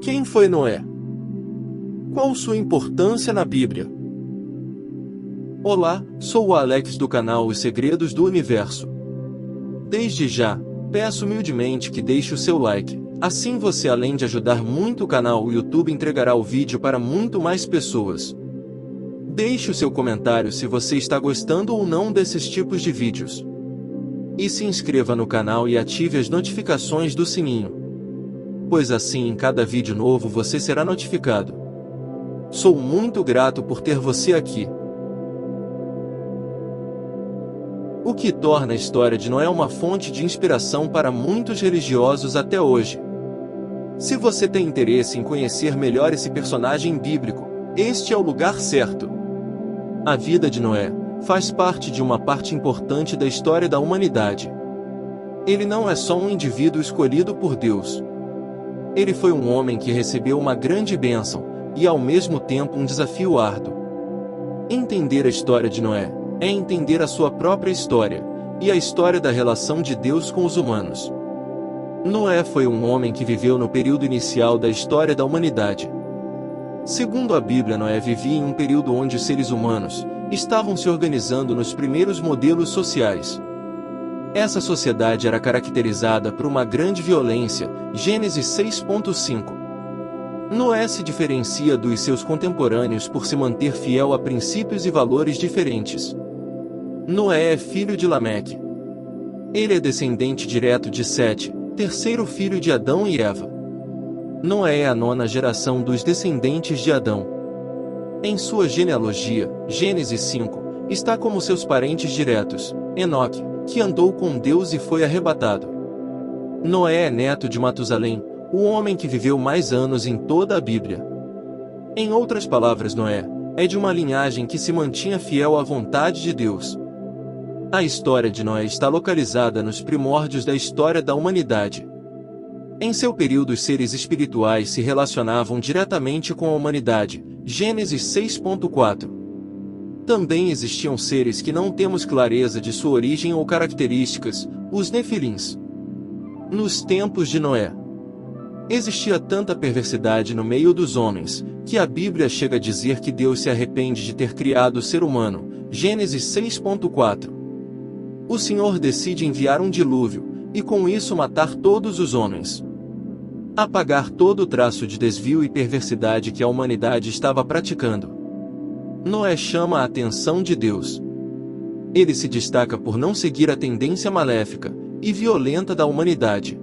Quem foi Noé? Qual sua importância na Bíblia? Olá, sou o Alex do canal Os Segredos do Universo. Desde já, peço humildemente que deixe o seu like, assim você, além de ajudar muito o canal, o YouTube entregará o vídeo para muito mais pessoas. Deixe o seu comentário se você está gostando ou não desses tipos de vídeos. E se inscreva no canal e ative as notificações do sininho, pois assim em cada vídeo novo você será notificado. Sou muito grato por ter você aqui. O que torna a história de Noé uma fonte de inspiração para muitos religiosos até hoje. Se você tem interesse em conhecer melhor esse personagem bíblico, este é o lugar certo. A vida de Noé faz parte de uma parte importante da história da humanidade. Ele não é só um indivíduo escolhido por Deus. Ele foi um homem que recebeu uma grande bênção, e ao mesmo tempo um desafio árduo. Entender a história de Noé é entender a sua própria história, e a história da relação de Deus com os humanos. Noé foi um homem que viveu no período inicial da história da humanidade. Segundo a Bíblia, Noé vivia em um período onde os seres humanos estavam se organizando nos primeiros modelos sociais. Essa sociedade era caracterizada por uma grande violência, Gênesis 6.5. Noé se diferencia dos seus contemporâneos por se manter fiel a princípios e valores diferentes. Noé é filho de Lameque. Ele é descendente direto de Sete, terceiro filho de Adão e Eva. Noé é a nona geração dos descendentes de Adão. Em sua genealogia, Gênesis 5, está como seus parentes diretos, Enoque, que andou com Deus e foi arrebatado. Noé é neto de Matusalém, o homem que viveu mais anos em toda a Bíblia. Em outras palavras, Noé é de uma linhagem que se mantinha fiel à vontade de Deus. A história de Noé está localizada nos primórdios da história da humanidade. Em seu período, os seres espirituais se relacionavam diretamente com a humanidade, Gênesis 6.4. Também existiam seres que não temos clareza de sua origem ou características, os Nefilins. Nos tempos de Noé, existia tanta perversidade no meio dos homens, que a Bíblia chega a dizer que Deus se arrepende de ter criado o ser humano, Gênesis 6.4. O Senhor decide enviar um dilúvio, e com isso matar todos os homens. Apagar todo o traço de desvio e perversidade que a humanidade estava praticando. Noé chama a atenção de Deus. Ele se destaca por não seguir a tendência maléfica e violenta da humanidade.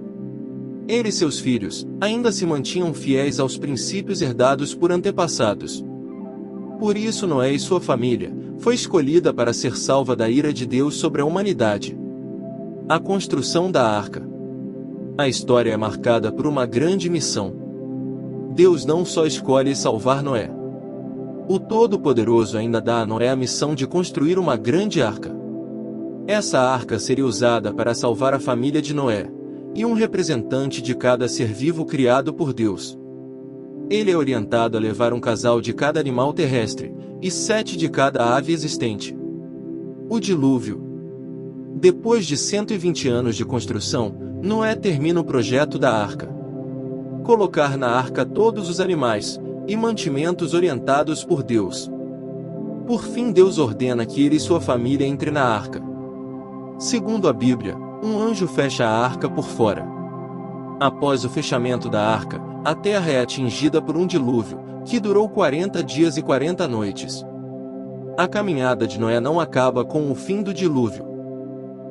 Ele e seus filhos ainda se mantinham fiéis aos princípios herdados por antepassados. Por isso Noé e sua família foi escolhida para ser salva da ira de Deus sobre a humanidade. A construção da arca. A história é marcada por uma grande missão. Deus não só escolhe salvar Noé. O Todo-Poderoso ainda dá a Noé a missão de construir uma grande arca. Essa arca seria usada para salvar a família de Noé, e um representante de cada ser vivo criado por Deus. Ele é orientado a levar um casal de cada animal terrestre, e 7 de cada ave existente. O dilúvio. Depois de 120 anos de construção, Noé termina o projeto da arca. Colocar na arca todos os animais e mantimentos orientados por Deus. Por fim, Deus ordena que ele e sua família entrem na arca. Segundo a Bíblia, um anjo fecha a arca por fora. Após o fechamento da arca, a terra é atingida por um dilúvio, que durou 40 dias e 40 noites. A caminhada de Noé não acaba com o fim do dilúvio.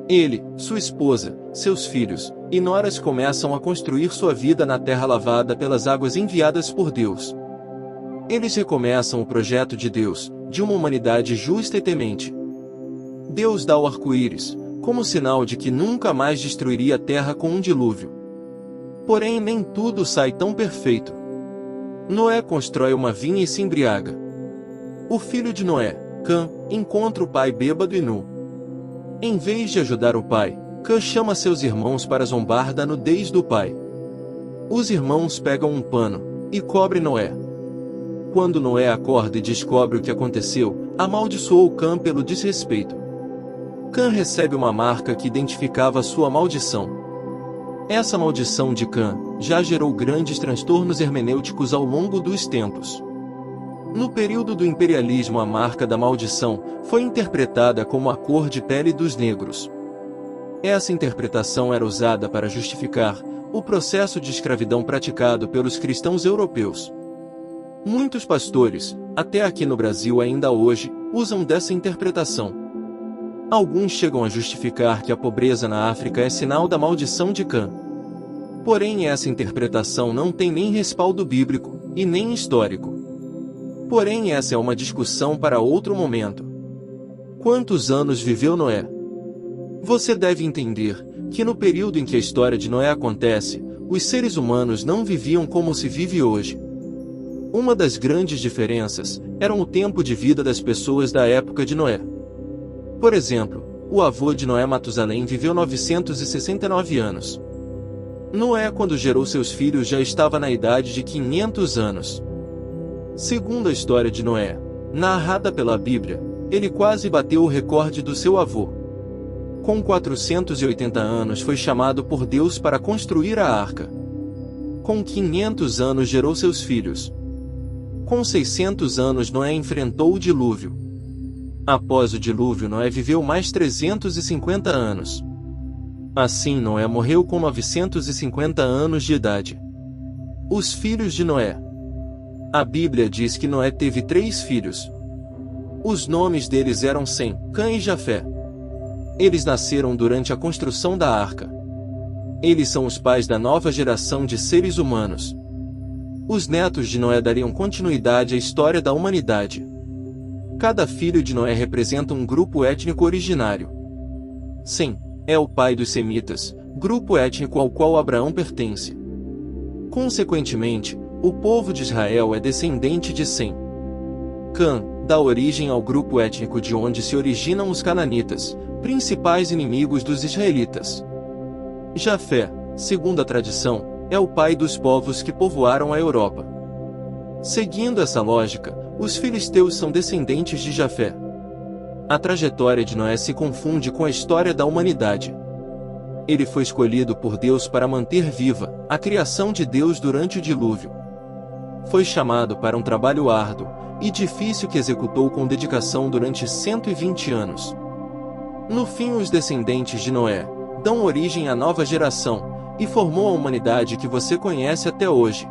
Ele, sua esposa, seus filhos e noras começam a construir sua vida na terra lavada pelas águas enviadas por Deus. Eles recomeçam o projeto de Deus, de uma humanidade justa e temente. Deus dá o arco-íris, como sinal de que nunca mais destruiria a terra com um dilúvio. Porém, nem tudo sai tão perfeito. Noé constrói uma vinha e se embriaga. O filho de Noé, Cã, encontra o pai bêbado e nu. Em vez de ajudar o pai, Cã chama seus irmãos para zombar da nudez do pai. Os irmãos pegam um pano e cobrem Noé. Quando Noé acorda e descobre o que aconteceu, amaldiçoou Cã pelo desrespeito. Cã recebe uma marca que identificava sua maldição. Essa maldição de Cã já gerou grandes transtornos hermenêuticos ao longo dos tempos. No período do imperialismo, a marca da maldição foi interpretada como a cor de pele dos negros. Essa interpretação era usada para justificar o processo de escravidão praticado pelos cristãos europeus. Muitos pastores, até aqui no Brasil ainda hoje, usam dessa interpretação. Alguns chegam a justificar que a pobreza na África é sinal da maldição de Cã. Porém, essa interpretação não tem nem respaldo bíblico e nem histórico. Porém, essa é uma discussão para outro momento. Quantos anos viveu Noé? Você deve entender que no período em que a história de Noé acontece, os seres humanos não viviam como se vive hoje. Uma das grandes diferenças era o tempo de vida das pessoas da época de Noé. Por exemplo, o avô de Noé, Matusalém, viveu 969 anos. Noé, quando gerou seus filhos, já estava na idade de 500 anos. Segundo a história de Noé, narrada pela Bíblia, ele quase bateu o recorde do seu avô. Com 480 anos foi chamado por Deus para construir a arca. Com 500 anos gerou seus filhos. Com 600 anos Noé enfrentou o dilúvio. Após o dilúvio, Noé viveu mais 350 anos. Assim, Noé morreu com 950 anos de idade. Os filhos de Noé. A Bíblia diz que Noé teve 3 filhos. Os nomes deles eram Sem, Cã e Jafé. Eles nasceram durante a construção da arca. Eles são os pais da nova geração de seres humanos. Os netos de Noé dariam continuidade à história da humanidade. Cada filho de Noé representa um grupo étnico originário. Sem é o pai dos semitas, grupo étnico ao qual Abraão pertence. Consequentemente, o povo de Israel é descendente de Sem. Cã dá origem ao grupo étnico de onde se originam os cananitas, principais inimigos dos israelitas. Jafé, segundo a tradição, é o pai dos povos que povoaram a Europa. Seguindo essa lógica, os filisteus são descendentes de Jafé. A trajetória de Noé se confunde com a história da humanidade. Ele foi escolhido por Deus para manter viva a criação de Deus durante o dilúvio. Foi chamado para um trabalho árduo e difícil que executou com dedicação durante 120 anos. No fim, os descendentes de Noé dão origem à nova geração e formou a humanidade que você conhece até hoje.